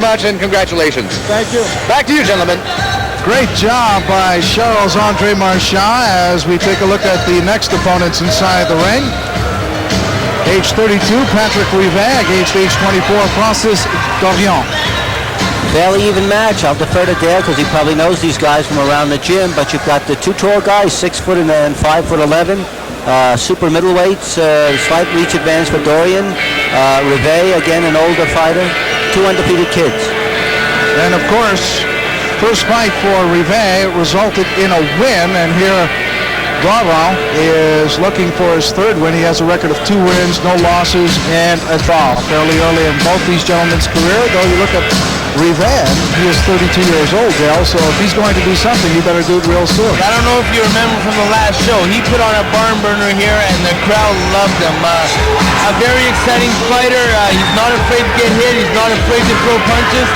Much and congratulations. Thank you. Back to you, gentlemen. Great job by Charles-Andre Marchand as we take a look at the next opponents inside the ring. Age 32, Patrick Rivet against age 24, Francis Doiran. Fairly even match. I'll defer to Dale because he probably knows these guys from around the gym, but you've got the two tall guys, 6 foot and 5'11". Super middleweights, slight reach advantage for Doiran. Rivet, again, an older fighter. 2 undefeated kids. And of course, first fight for Rivet resulted in a win, and here Doiran is looking for his third win. He has a record of 2 wins, no losses, and a draw. Fairly early in both these gentlemen's career, though you look at Rivet, he is 32 years old, Dale, so if he's going to do something, he better do it real soon. I don't know if you remember from the last show, he put on a barn burner here, and the crowd loved him. A very exciting fighter. He's not afraid to get hit. He's not afraid to throw punches.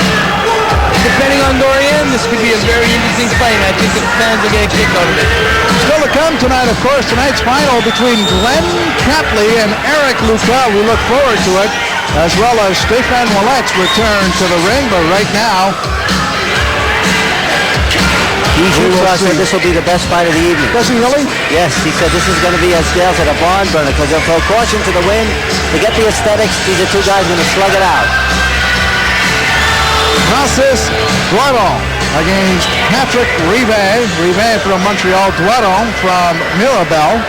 Depending on Doiran, this could be a very interesting fight, and I think the fans will get a kick out of it. Still to come tonight, of course, tonight's final between Glenn Catley and Eric Luca. We look forward to it, as well as Stéphane Ouellet's return to the ring, but right now, said this will be the best fight of the evening. Does he really? Yes, he said this is going to be, as Dale said, a barn burner, because they'll throw caution to the wind. To get the aesthetics, these are 2 guys going to slug it out. Francis Doiran against Patrick Rivet. Rivet from Montreal, Doiran from Mirabel.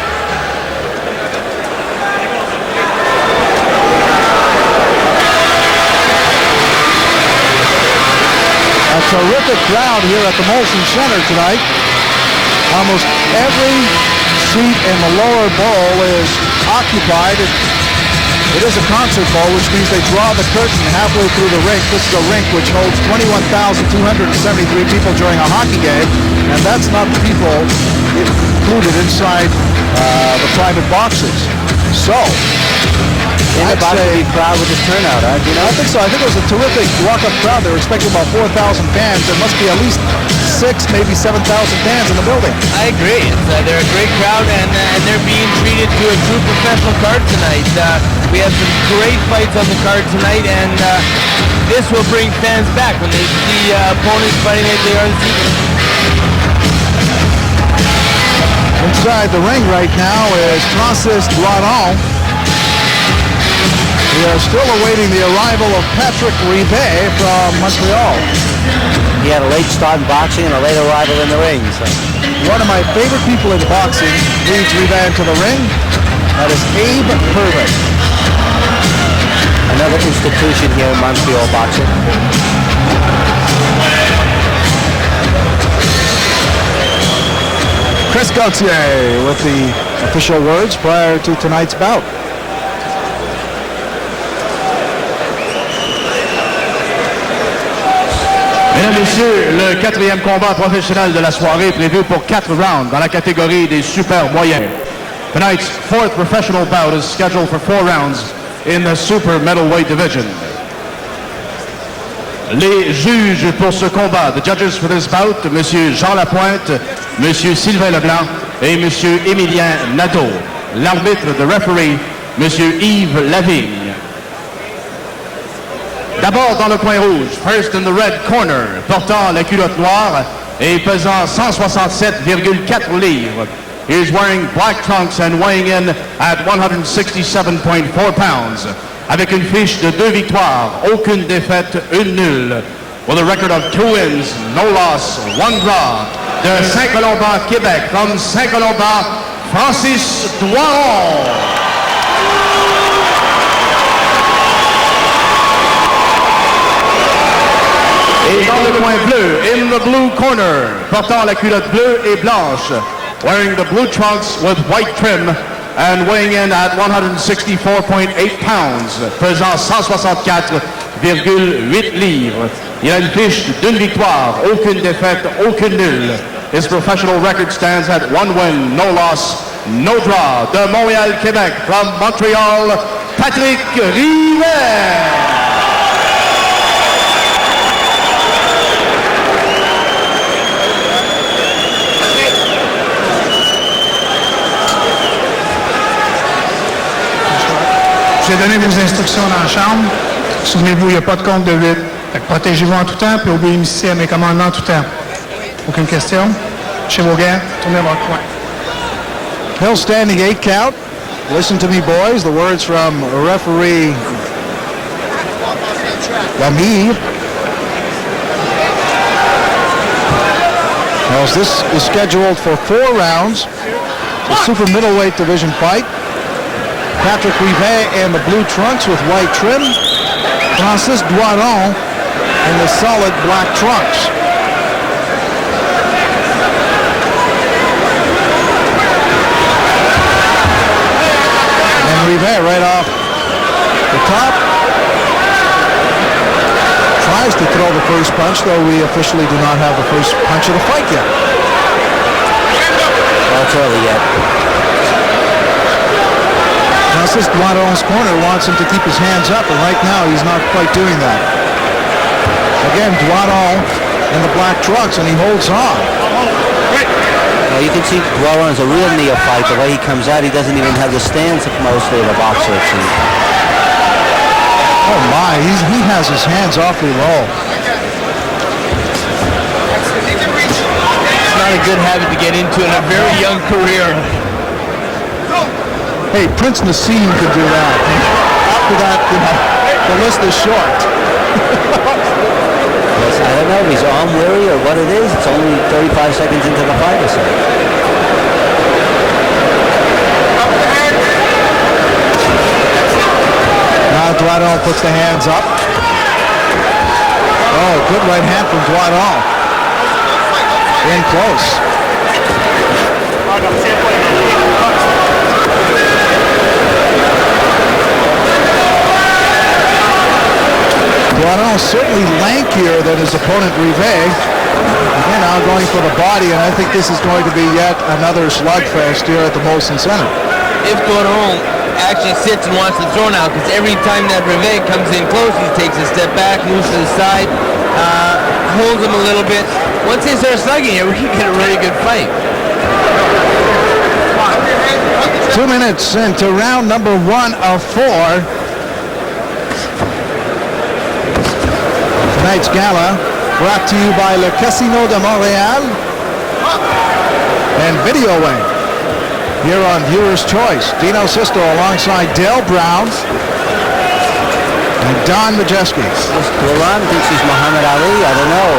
A terrific crowd here at the Molson Center tonight. Almost every seat in the lower bowl is occupied. It is a concert bowl, which means they draw the curtain halfway through the rink. This is a rink which holds 21,273 people during a hockey game, and that's not the people included inside the private boxes. So, In the box would be proud with this turnout, huh? Do you know? I think so. I think it was a terrific walk-up crowd. They were expecting about 4,000 fans. There must be at least 6, maybe 7,000 fans in the building. I agree. They're a great crowd, and they're being treated to a true professional card tonight. We have some great fights on the card tonight, and this will bring fans back when they see opponents fighting like they are this evening. Inside the ring right now is Francis Doiran. We are still awaiting the arrival of Patrick Rivet from Montreal. He had a late start in boxing and a late arrival in the ring. So. One of my favorite people in boxing leads Rivet into the ring. That is Abe Purvis. Another institution here in Montreal boxing. Chris Gauthier with the official words prior to tonight's bout. Mesdames et messieurs, le 4e combat professionnel de la soirée prévu pour 4 rounds dans la catégorie des super moyens. Tonight's 4th professional bout is scheduled for 4 rounds in the super middleweight division. Les juges pour ce combat, the judges for this bout, Monsieur Jean Lapointe, Monsieur Sylvain Leblanc et Monsieur Émilien Nadeau. L'arbitre, the referee, Monsieur Yves Lavigne. D'abord dans le coin rouge, first in the red corner, portant la culotte noire et pesant 167,4 livres. He is wearing black trunks and weighing in at 167.4 pounds. Avec une fiche de 2 victoires, aucune défaite, une nulle. With a record of 2 wins, no loss, 1 draw. De Saint-Colomban, Québec, from Saint-Colomban, Francis Doiran. Et dans le coin bleu, in the blue corner, portant la culotte bleue et blanche, wearing the blue trunks with white trim and weighing in at 164.8 pounds, pesant 164,8 livres. Il a une fiche d'une victoire, aucune défaite, aucune nulle. His professional record stands at 1 win, no loss, no draw. De Montréal, Québec, from Montreal, Patrick Rivet. J'ai donné vos instructions dans la chambre. Souvenez-vous, il n'y a pas de compte de 8. Fait que protégez-vous en tout temps, puis obéissez à mes commandements en tout temps. Aucune question? Chez vos gars, tournez votre coin. Hill standing 8 count. Listen to me, boys. The words from referee Lamy. As this is scheduled for 4 rounds, the super middleweight division fight. Patrick Rivet in the blue trunks with white trim. Francis Doiran in the solid black trunks. And Rivet right off the top tries to throw the first punch, though we officially do not have the first punch of the fight yet. Well, it's early yet. Francis Doiran's corner wants him to keep his hands up, and right now he's not quite doing that. Again, Doiran in the black trunks, and he holds on. Well, you can see Doiran's a real neophyte. The way he comes out, he doesn't even have the stance of mostly of a boxer, it seems. Oh my, he has his hands awfully low. It's not a good habit to get into in a very young career. Hey, Prince Nassim could do that. After that, you know, the list is short. Yes, I don't know if he's arm weary or what it is. It's only 35 seconds into the fight or so. Now Doiran puts the hands up. Oh, good right hand from Doiran. In close. Doiran certainly lankier than his opponent Rivet. Again, now going for the body, and I think this is going to be yet another slugfest here at the Molson Center. If Doiran actually sits and wants to throw now, because every time that Rivet comes in close, he takes a step back, moves to the side, holds him a little bit. Once they start slugging here, we can get a really good fight. 2 minutes into round number 1 of 4. Tonight's gala brought to you by Le Casino de Montréal and Video Wing. Here on Viewer's Choice, Dino Sisto alongside Dale Brown and Don Majeski. Doiran thinks he's Muhammad Ali. I don't know.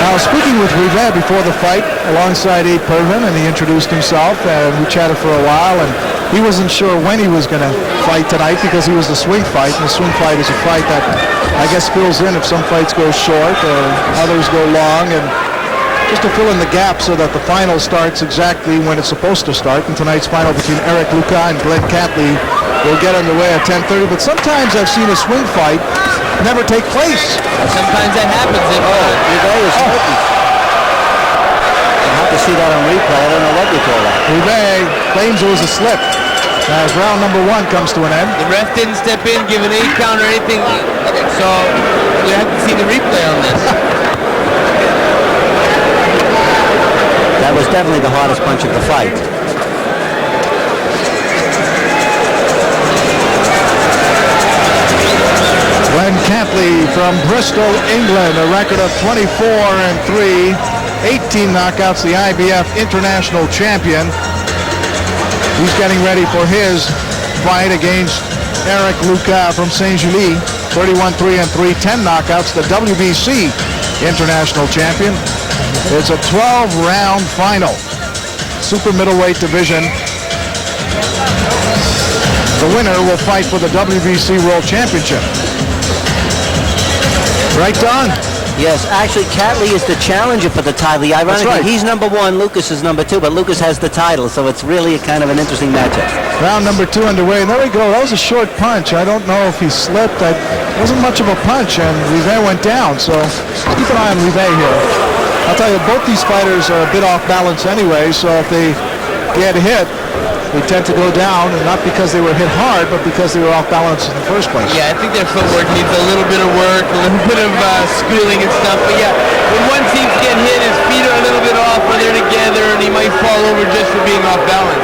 Now, speaking with Rivet before the fight, alongside Abe Pervin, and he introduced himself, and we chatted for a while, and he wasn't sure when he was going to fight tonight because he was the swing fight, and the swing fight is a fight that I guess fills in if some fights go short or others go long, and just to fill in the gap so that the final starts exactly when it's supposed to start. And tonight's final between Eric Luca and Glenn Catley will get underway at 10:30, but sometimes I've seen a swing fight never take place. Sometimes that happens. Rivet is hurting. I'll have to see that on replay. I don't know what you call that. Rivet claims it was a slip as round number 1 comes to an end. The ref didn't step in, give an 8 count or anything, so we have to see the replay on this. That was definitely the hardest punch of the fight. Glenn Catley from Bristol, England, a record of 24-3, 18 knockouts, the IBF International Champion. He's getting ready for his fight against Eric Luca from Saint-Julie, 31-3-3, 10 knockouts, the WBC International Champion. It's a 12-round final, super middleweight division. The winner will fight for the WBC World Championship. Right, Don? Yes, actually, Catley is the challenger for the title. Ironically, right. He's number 1, Lucas is number 2, but Lucas has the title, so it's really a kind of an interesting matchup. Round number 2 underway, and there we go. That was a short punch. I don't know if he slipped. That wasn't much of a punch, and Rivet went down, so keep an eye on Rivet here. I'll tell you, both these fighters are a bit off balance anyway, so if they get hit, they tend to go down, and not because they were hit hard, but because they were off balance in the first place. Yeah, I think their footwork needs a little bit of work, a little bit of schooling and stuff. But yeah, when one seems to get hit, his feet are a little bit off when they're together, and he might fall over just for being off balance.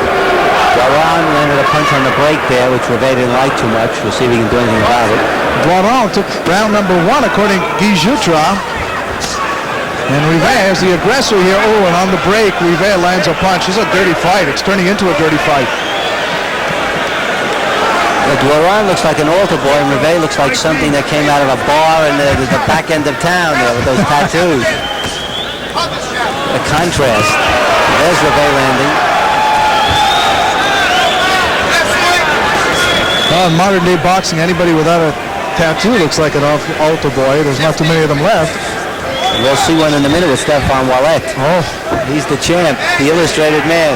Doiran landed a punch on the break there, which Rivet didn't like too much. We'll see if he can do anything about it. Doiran took round number 1 according to Guy Jutra. And Rivet is the aggressor here. Oh, and on the break, Rivet lands a punch. This is a dirty fight. It's turning into a dirty fight. Doiran looks like an altar boy, and Rivet looks like something that came out of a bar in the back end of town there with those tattoos. The contrast. There's Rivet landing. In modern day boxing, anybody without a tattoo looks like an altar boy. There's not too many of them left. We'll see one in a minute with Stefan Wallet. Oh, he's the champ, the illustrated man.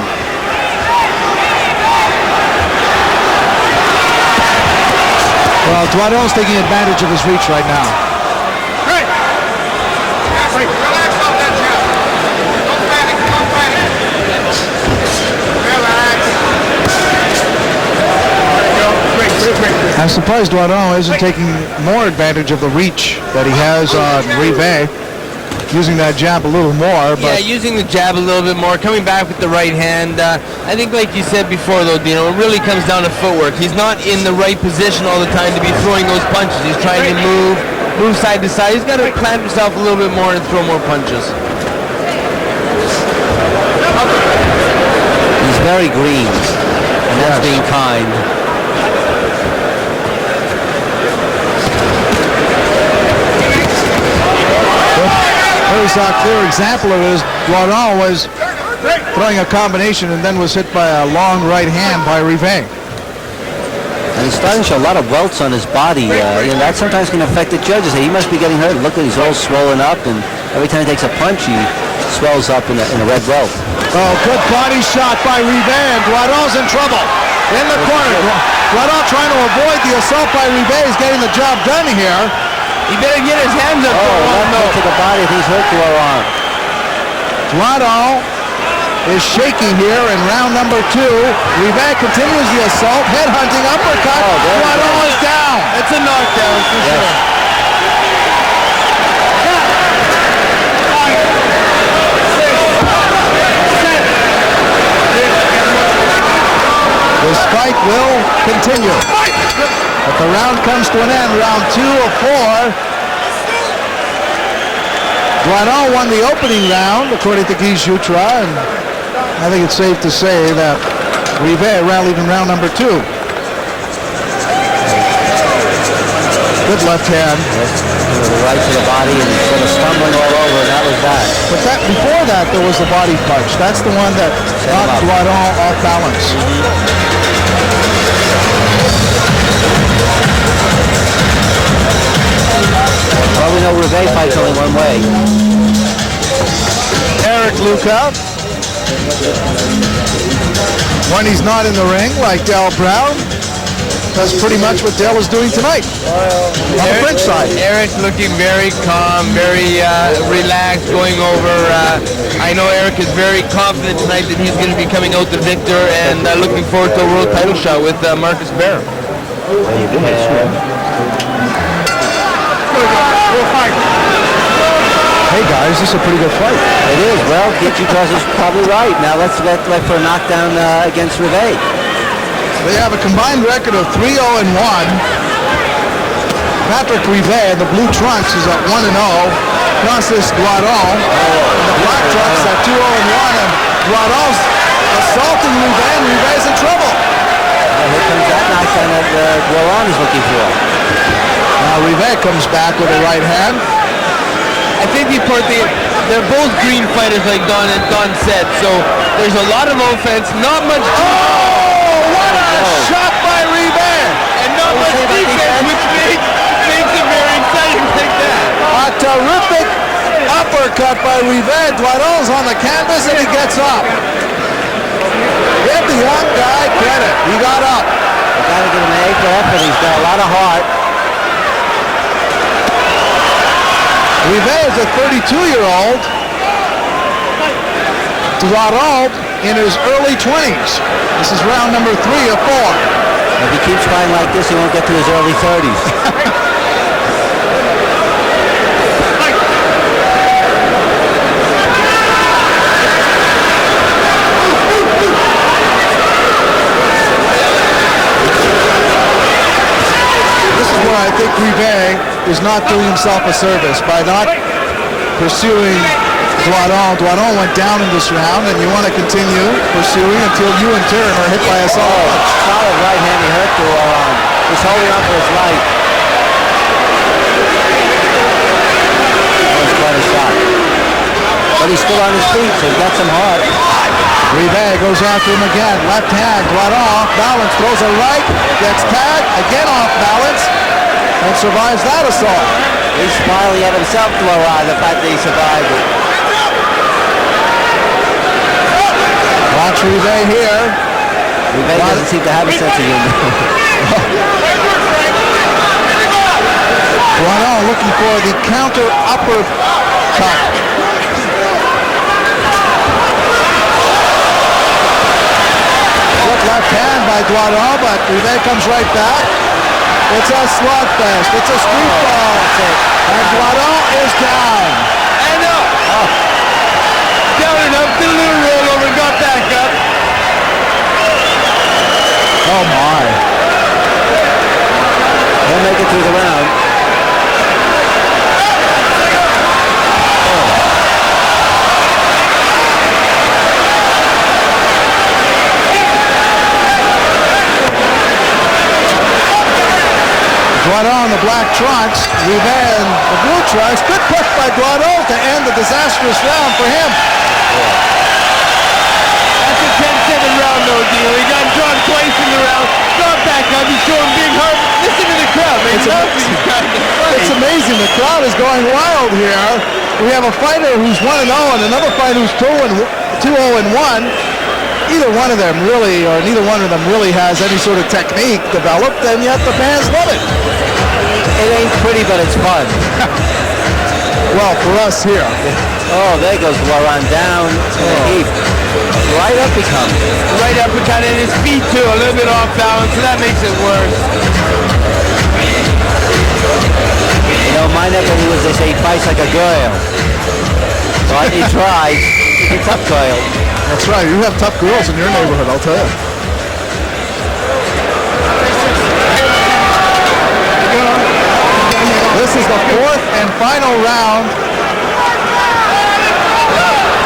Well, Doiran's taking advantage of his reach right now. Great. Relax off that jab. Don't panic. Don't panic. Relax. There you go. Great. I'm surprised Doiran isn't taking more advantage of the reach that he has on Rivet. Using that jab a little more. But yeah, using the jab a little bit more, coming back with the right hand. I think like you said before though, Dino, it really comes down to footwork. He's not in the right position all the time to be throwing those punches. He's trying to move side to side. He's got to plant himself a little bit more and throw more punches. He's very green, and that's being kind. There's a clear example of this. Doiran was throwing a combination and then was hit by a long right hand by Rivet. And he's starting to show a lot of welts on his body. That sometimes can affect the judges. He must be getting hurt. Look at he's all swollen up, and every time he takes a punch, he swells up in a red welt. Oh, good body shot by Rivet, and Doiran's in trouble. In the corner. Doiran trying to avoid the assault by Rivet. He's getting the job done here. He better get his hands up. Left to the body. He's hurt Doiran. Doiran is shaky here in round number 2. Rivet continues the assault. Headhunting uppercut. Doiran is down. It's a knockdown for sure. This fight will continue. But the round comes to an end. Round 2 of 4. Doiran won the opening round, according to Guy Jutra, and I think it's safe to say that Rivet rallied in round number 2. Good left hand. Right to the body and sort of stumbling all over, and that was that. But before that, there was the body punch. That's the one that knocked Doiran off balance. Well, we know Rivet fights only one way. Eric Luca, when he's not in the ring, like Del Brown, does pretty much what Del is doing tonight on the French side. Eric looking very calm, very relaxed, going over. I know Eric is very confident tonight that he's going to be coming out the victor, and looking forward to a world title shot with Marcus Bear. Hey guys, this is a pretty good fight. It is. Well, Jutra is probably right. Now let's let for a knockdown against Rivet. They have a combined record of 3-0-1. Patrick Rivet, the blue trunks, is at 1-0. Francis Doiran, the black trunks, at 2-0-1. And Doiran's assaulting Rivet, and Rivet's in trouble. Here comes that knockdown that Doiran is looking for. Now Rivet comes back with a right hand. I think they're both green fighters, like Don said. So there's a lot of offense, not much. What a shot by Rivet! And not much defense, which makes it very exciting like that. A terrific uppercut by Rivet. Doiran's on the canvas and he gets up. Give the young guy credit. He got up. You got to give him an A for effort. He's got a lot of heart. Rivet is a 32-year-old. Doiran in his early 20s. This is round number 3 of 4. If he keeps fighting like this, he won't get to his early 30s. I think Rivet is not doing himself a service by not pursuing Doiran. Doiran went down in this round, and you want to continue pursuing until you in turn are hit by a solid. Solid right hand. He hurt Doiran. He's holding on for his life. That was quite a shot. But he's still on his feet, so he's got some heart. Rivet goes after him again. Left hand, Doiran off balance, throws a right, gets tagged, again off balance, and survives that assault. He's smiling at himself, Doiran, the fact that he survived it. Watch Rivet here. Rivet doesn't seem to have a sense of humor. Doiran looking for the counter uppercut. Left hand by Doiran, but Rivet comes right back. It's a slugfest. It's a street ball. And Doiran is down. And up. Down and up, did a little rollover and got back up. Oh my. He'll make it through the round. Doiran, the black trunks, Rivet, the blue trunks. Good push by Doiran to end the disastrous round for him. That's a 10-7 round, no deal. He got drawn twice in the round. Got back up. He's showing big heart. Listen to the crowd, man. It's amazing. The crowd is going wild here. We have a fighter who's 1-0 and another fighter who's 2-0-1. Either one of them really, or neither one of them really has any sort of technique developed, and yet the fans love it. It ain't pretty, but it's fun. Well, for us here. Oh, there goes Doiran down in a heap. Right up he comes. Right uppercut and his feet too, a little bit off balance, so that makes it worse. You know, my neck of the woods, they say he fights like a girl. But he tries. He's a tough girl. That's right. You have tough girls in your neighborhood, I'll tell you. This is the fourth and final round.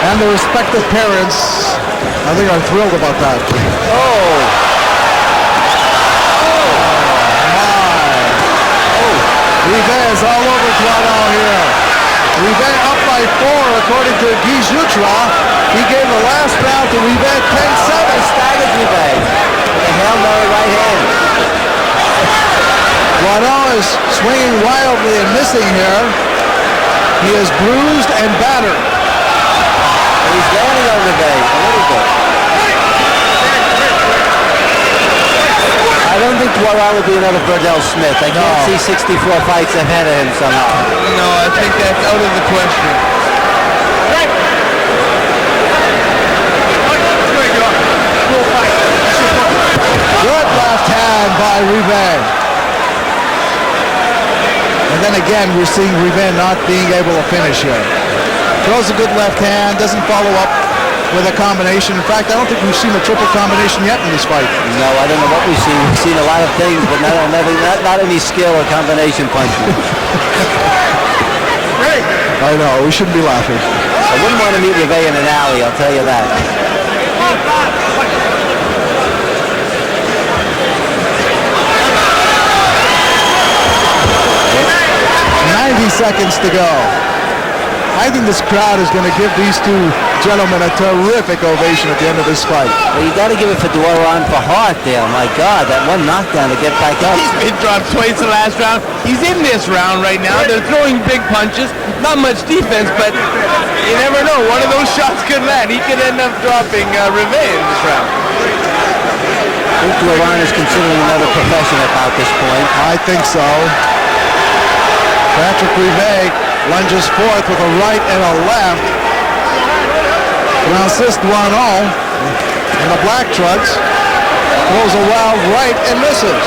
And the respective parents, I think, are thrilled about that. Oh. Rivet is all over Doiran here. Rivet up by 4 according to Guy Jutra. He gave the last round to Rivet 10-7. Staggered Rivet with a Hail Mary right hand. Doiran is swinging wildly and missing here. He is bruised and battered. He's landing on Rivet a little bit. I don't think Doiran will be another Burdell Smith. I can't see 64 fights ahead of him somehow. No, I think that's out of the question. Good left hand by Rivet. And then again, we're seeing Rivet not being able to finish here. Throws a good left hand, doesn't follow up with a combination. In fact, I don't think we've seen a triple combination yet in this fight. No, I don't know what we've seen. We've seen a lot of things, but not any skill or combination punching. I know, we shouldn't be laughing. I wouldn't want to meet Rivet in an alley, I'll tell you that. 90 seconds to go. I think this crowd is going to give these two gentlemen a terrific ovation at the end of this fight. Well, you got to give it for Doiran for heart there. My God, that one knockdown to get back up. He's been dropped twice in the last round. He's in this round right now. They're throwing big punches. Not much defense, but you never know. One of those shots could land. He could end up dropping Rivet in this round. I think Doiran is considering another profession about this point. I think so. Patrick Rivet lunges forth with a right and a left. Francis Doiran in the black trunks throws a wild right and misses.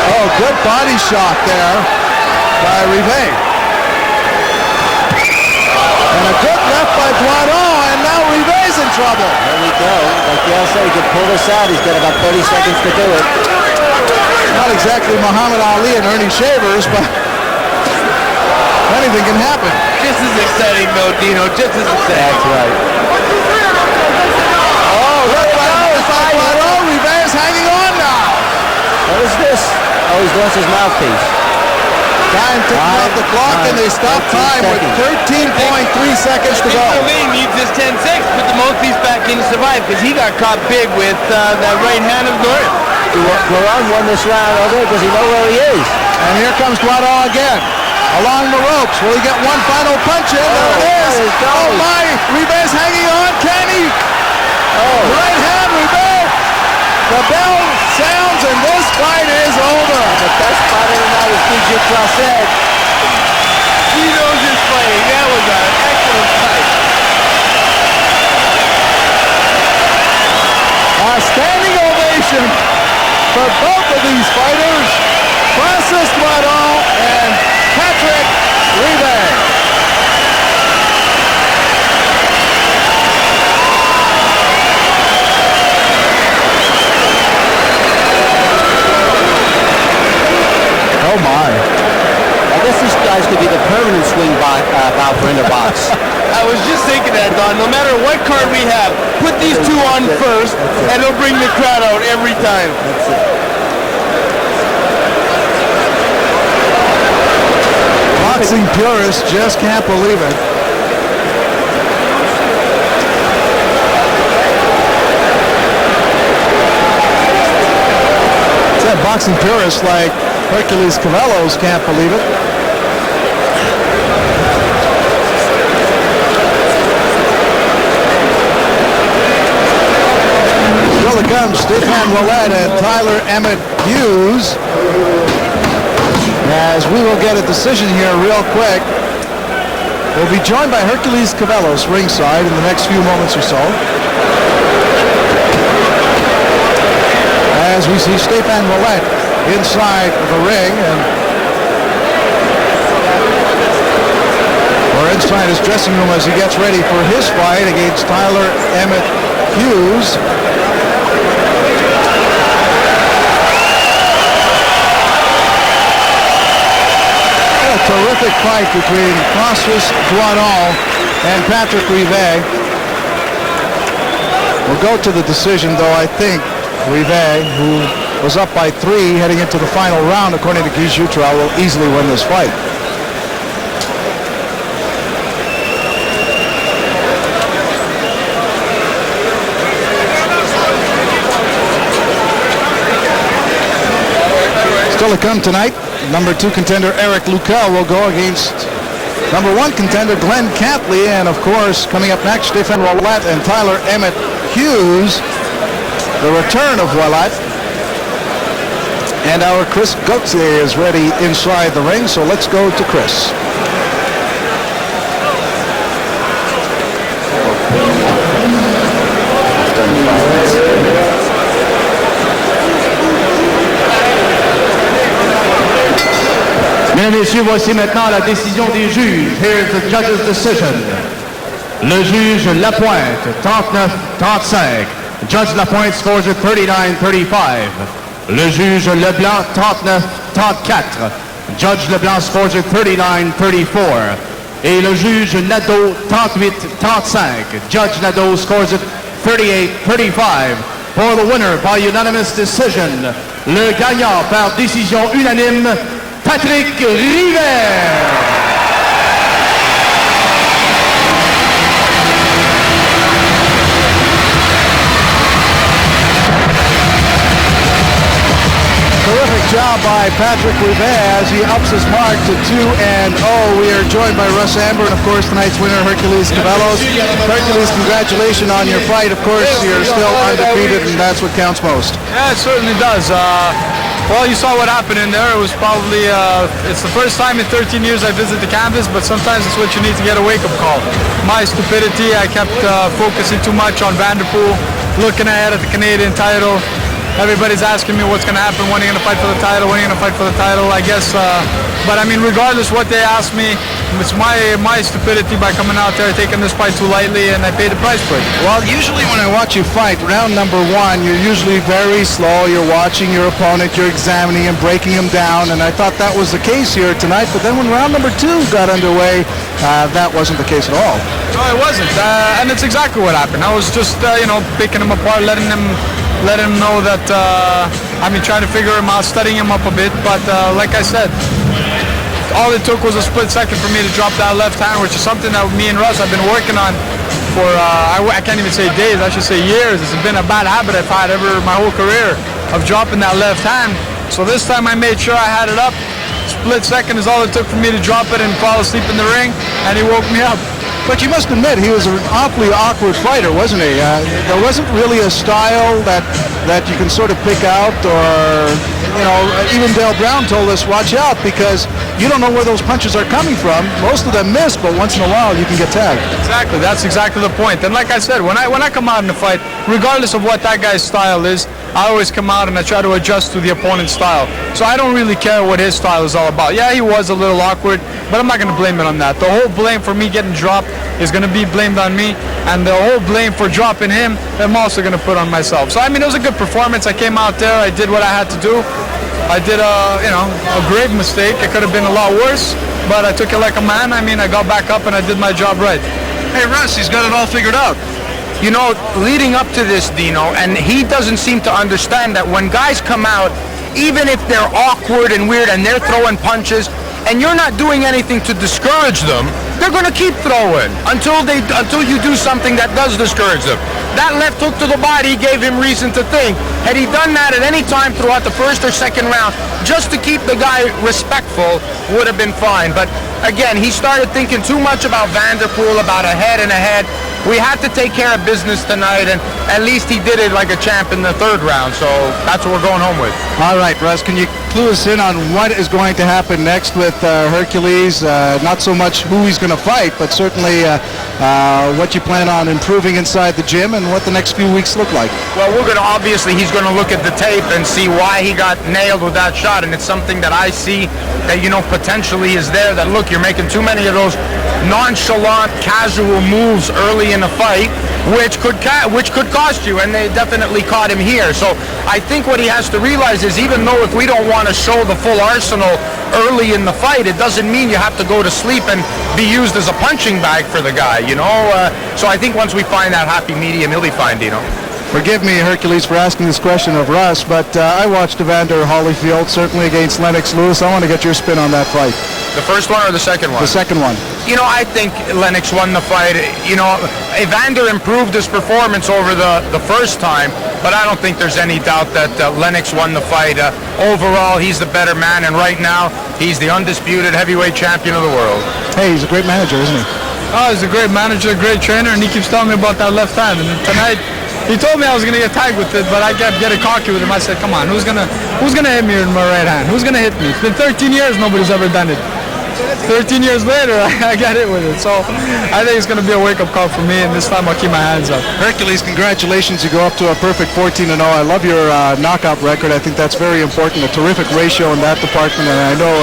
Oh, good body shot there by Rivet. And a good left by Doiran, and now Rivet's in trouble. There we go. Like Dale said, he could pull this out. He's got about 30 seconds to do it. Not exactly Muhammad Ali and Ernie Shavers, but anything can happen. Just as exciting, though, Dino. Just as exciting. That's right. Oh, look at Rivet's hanging on now. What is this? Oh, he's lost his mouthpiece. Time ticking off the clock, and they stop time with 13.3 seconds to go. Lee needs his 10-6, put the mouthpiece back in to survive, because he got caught big with that right hand of Doiran. Doiran won this round over. Does he know where he is? And here comes Doiran again. Along the ropes. Will he get one final punch in? There it is. Oh my! Rivet's hanging on. Can he? Oh. Right hand, Rivet. The bell sounds and this fight is over. The best fighter tonight is DJ Clauset. He knows his fighting. That was an excellent fight. A standing ovation for both of these fighters. Francis Doiran and Patrick Rivet. Oh my. I guess these guys could be the permanent swing bout in the box. I was just thinking that, Don. No matter what card we have, put these two on first, and it'll bring the crowd out every time. That's it. Boxing purists just can't believe it. Said boxing purists like Hercules Cavellos can't believe it. Still to come, Stefan Ouellet and Tyler Emmett Hughes. As we will get a decision here real quick. We'll be joined by Hercules Cavellos ringside in the next few moments or so. As we see Stefan Ouellet inside the ring or inside his dressing room as he gets ready for his fight against Tyler Emmett Hughes. A terrific fight between Francis Doiran and Patrick Rivet. We'll go to the decision, though. I think Rivet, who was up by 3 heading into the final round, according to Guy Jutras, will easily win this fight. Still to come tonight, number 2 contender Eric Lucal will go against number 1 contender Glenn Catley, and of course coming up next, Stefan Ouellet and Tyler Emmett Hughes. The return of Ouellet. And our Chris Gauthier is ready inside the ring, so let's go to Chris. Mesdames et messieurs, voici maintenant la décision des juges. Here's the judge's decision. Le juge Lapointe, 39-35. Judge Lapointe scores at 39-35. Le juge Leblanc, 39-34. Judge Leblanc scores at 39-34. Et le juge Nadeau, 38-35. Judge Nadeau scores at 38-35. For the winner by unanimous decision, le gagnant par décision unanime, Patrick Rivet. Terrific job by Patrick Rivet as he ups his mark to 2-0. We are joined by Russ Amber and, of course, tonight's winner, Hercules Cavellos. Hercules, congratulations on your fight. Of course, you're still undefeated, and that's what counts most. Yeah, it certainly does. Well, you saw what happened in there. It was probably, it's the first time in 13 years I visited the canvas, but sometimes it's what you need to get a wake-up call. My stupidity, I kept focusing too much on Vanderpool, looking ahead at the Canadian title. Everybody's asking me what's going to happen, when are you going to fight for the title, when are you going to fight for the title, I guess. But I mean, regardless what they ask me, it's my stupidity by coming out there, taking this fight too lightly, and I paid the price for it. Well, usually when I watch you fight, round number one, you're usually very slow. You're watching your opponent, you're examining him, breaking him down, and I thought that was the case here tonight. But then when round number two got underway, that wasn't the case at all. No, it wasn't, and it's exactly what happened. I was just, picking him apart, letting him know that, trying to figure him out, studying him up a bit. But like I said, all it took was a split second for me to drop that left hand, which is something that me and Russ have been working on for, I can't even say days, I should say years. It's been a bad habit I've had ever my whole career of dropping that left hand. So this time I made sure I had it up. Split second is all it took for me to drop it and fall asleep in the ring, and he woke me up. But you must admit, he was an awfully awkward fighter, wasn't he? There wasn't really a style that you can sort of pick out, or, even Dale Brown told us, watch out, because you don't know where those punches are coming from. Most of them miss, but once in a while you can get tagged. Exactly, that's exactly the point. And like I said, when I come out in a fight, regardless of what that guy's style is, I always come out and I try to adjust to the opponent's style. So I don't really care what his style is all about. Yeah, he was a little awkward, but I'm not going to blame it on that. The whole blame for me getting dropped is going to be blamed on me, and the whole blame for dropping him, I'm also going to put on myself. So it was a good performance. I came out there, I did what I had to do. I did a grave mistake. It could have been a lot worse, but I took it like a man. I got back up and I did my job right. Hey, Russ, he's got it all figured out. Leading up to this, Dino, and he doesn't seem to understand that when guys come out, even if they're awkward and weird and they're throwing punches, and you're not doing anything to discourage them, they're going to keep throwing until you do something that does discourage them. That left hook to the body gave him reason to think. Had he done that at any time throughout the first or second round, just to keep the guy respectful, would have been fine. But again, he started thinking too much about Vanderpool, about a head and a head. We had to take care of business tonight, and at least he did it like a champ in the third round, so that's what we're going home with. All right, Russ, can you clue us in on what is going to happen next with Hercules? Not so much who he's going to fight, but certainly what you plan on improving inside the gym and what the next few weeks look like. Well, he's going to look at the tape and see why he got nailed with that shot, and it's something that I see that, potentially is there, that, look, you're making too many of those nonchalant, casual moves early in a fight, which could cost you, and they definitely caught him here. So I think what he has to realize is, even though if we don't want to show the full arsenal early in the fight, it doesn't mean you have to go to sleep and be used as a punching bag for the guy, So I think once we find that happy medium, he'll be fine, Dino. Forgive me, Hercules, for asking this question of Russ, but I watched Evander Holyfield, certainly against Lennox Lewis. I want to get your spin on that fight. The first one or the second one? The second one. I think Lennox won the fight. Evander improved his performance over the first time, but I don't think there's any doubt that Lennox won the fight. Overall, he's the better man, and right now, he's the undisputed heavyweight champion of the world. Hey, he's a great manager, isn't he? Oh, he's a great manager, great trainer, and he keeps telling me about that left hand. And tonight, he told me I was gonna get tagged with it, but I kept getting cocky with him. I said, "Come on, who's gonna hit me in my right hand? Who's gonna hit me? It's been 13 years, nobody's ever done it. 13 years later, I got hit with it. So I think it's gonna be a wake-up call for me, and this time I'll keep my hands up." Hercules, congratulations! You go up to a perfect 14-0. I love your knockout record. I think that's very important. A terrific ratio in that department, and I know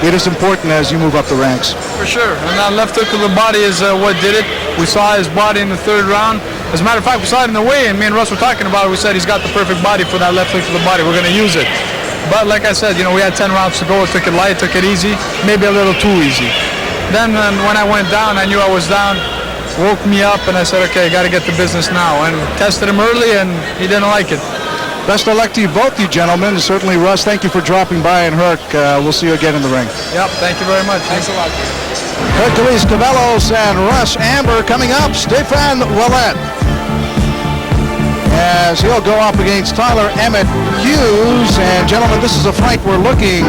it is important as you move up the ranks. For sure, and that left hook to the body is what did it. We saw his body in the third round. As a matter of fact, we saw it in the weigh-in. Me and Russ were talking about it. We said he's got the perfect body for that left hook to the body. We're going to use it. But like I said, we had 10 rounds to go. We took it light, took it easy, maybe a little too easy. Then when I went down, I knew I was down. Woke me up, and I said, okay, got to get to business now. And tested him early, and he didn't like it. Best of luck to you both, you gentlemen. Certainly, Russ, thank you for dropping by, and Herc, we'll see you again in the ring. Yep, thank you very much. Thanks a lot. Hercules Cavellos and Russ Amber coming up. Stéphane Ouellet, as he'll go up against Tyler Emmett Hughes. And gentlemen, this is a fight we're looking